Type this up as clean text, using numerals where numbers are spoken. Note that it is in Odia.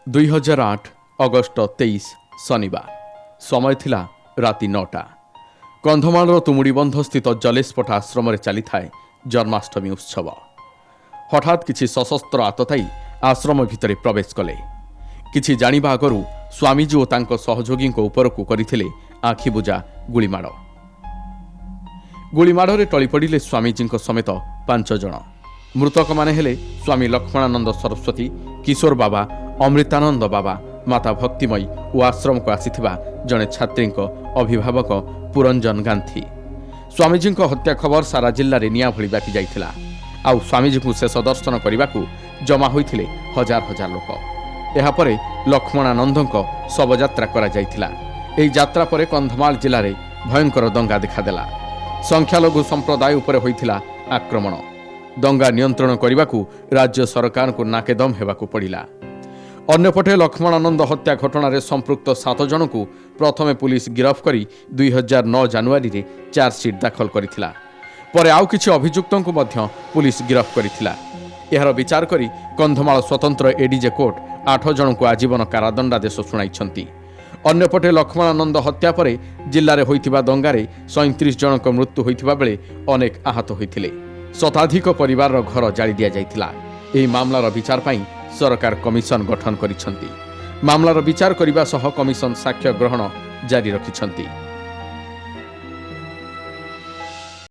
2008 ଅଗଷ୍ଟ 23 ଶନିବାର ସମୟ ଥିଲା ରାତି 9ଟା। କନ୍ଧମାଳର ତୁମୁଡ଼ିବନ୍ଧ ସ୍ଥିତ ଜଲେଶପଟା ଆଶ୍ରମରେ ଚାଲିଥାଏ ଜନ୍ମାଷ୍ଟମୀ ଉତ୍ସବ। ହଠାତ୍ କିଛି ସଶସ୍ତ୍ର ଆତତାୟୀ ଆଶ୍ରମ ଭିତରେ ପ୍ରବେଶ କଲେ। କିଛି ଜାଣିବା ଆଗରୁ ସ୍ୱାମୀଜୀ ଓ ତାଙ୍କ ସହଯୋଗୀଙ୍କ ଉପରକୁ କରିଥିଲେ ଆଖିବୁଜା ଗୁଳିମାଡ଼। ଗୁଳିମାଡ଼ରେ ଟଳିପଡ଼ିଲେ ସ୍ୱାମୀଜୀଙ୍କ ସମେତ 5 ଜଣ। ମୃତକମାନେ ହେଲେ ସ୍ୱାମୀ ଲକ୍ଷ୍ମଣାନନ୍ଦ ସରସ୍ୱତୀ, କିଶୋର ବାବା, ଅମୃତାନନ୍ଦ ବାବା, ମାତା ଭକ୍ତିମୟୀ ଓ ଆଶ୍ରମକୁ ଆସିଥିବା ଜଣେ ଛାତ୍ରୀଙ୍କ ଅଭିଭାବକ ପୁରଞ୍ଜନ ଗାନ୍ଧୀ। ସ୍ୱାମୀଜୀଙ୍କ ହତ୍ୟା ଖବର ସାରା ଜିଲ୍ଲାରେ ନିଆଁ ଭଳି ବ୍ୟାପି ଯାଇଥିଲା। ଆଉ ସ୍ୱାମୀଜୀଙ୍କୁ ଶେଷ ଦର୍ଶନ କରିବାକୁ ଜମା ହୋଇଥିଲେ ହଜାର ହଜାର ଲୋକ। ଏହାପରେ ଲକ୍ଷ୍ମଣାନନ୍ଦଙ୍କ ଶବଯାତ୍ରା କରାଯାଇଥିଲା। ଏହି ଯାତ୍ରା ପରେ କନ୍ଧମାଳ ଜିଲ୍ଲାରେ ଭୟଙ୍କର ଦଙ୍ଗା ଦେଖାଦେଲା। ସଂଖ୍ୟାଲଘୁ ସମ୍ପ୍ରଦାୟ ଉପରେ ହୋଇଥିଲା ଆକ୍ରମଣ। ଦଙ୍ଗା ନିୟନ୍ତ୍ରଣ କରିବାକୁ ରାଜ୍ୟ ସରକାରଙ୍କୁ ନାକେଦମ ହେବାକୁ ପଡ଼ିଲା। ଅନ୍ୟପଟେ ଲକ୍ଷ୍ମଣାନନ୍ଦ ହତ୍ୟା ଘଟଣାରେ ସମ୍ପୃକ୍ତ 7 ଜଣଙ୍କୁ ପ୍ରଥମେ ପୁଲିସ ଗିରଫ କରି 2009 ଜାନୁଆରୀରେ ଚାର୍ଜସିଟ୍ ଦାଖଲ କରିଥିଲା। ପରେ ଆଉ କିଛି ଅଭିଯୁକ୍ତଙ୍କୁ ମଧ୍ୟ ପୁଲିସ ଗିରଫ କରିଥିଲା। ଏହାର ବିଚାର କରି କନ୍ଧମାଳ ସ୍ୱତନ୍ତ୍ର ଏଡିଜେ କୋର୍ଟ 8 ଜଣଙ୍କୁ ଆଜୀବନ କାରାଦଣ୍ଡାଦେଶ ଶୁଣାଇଛନ୍ତି। ଅନ୍ୟପଟେ ଲକ୍ଷ୍ମଣାନନ୍ଦ ହତ୍ୟା ପରେ ଜିଲ୍ଲାରେ ହୋଇଥିବା ଦଙ୍ଗାରେ 37 ଜଣଙ୍କ ମୃତ୍ୟୁ ହୋଇଥିବା ବେଳେ ଅନେକ ଆହତ ହୋଇଥିଲେ। ଶତାଧିକ ପରିବାରର ଘର ଜାଳି ଦିଆଯାଇଥିଲା। ଏହି ମାମଲାର ବିଚାର ପାଇଁ ସରକାର କମିଶନ ଗଠନ କରିଛନ୍ତି। ମାମଲାର ବିଚାର କରିବା ସହ କମିଶନ ସାକ୍ଷ୍ୟ ଗ୍ରହଣ ଜାରି ରଖିଛନ୍ତି।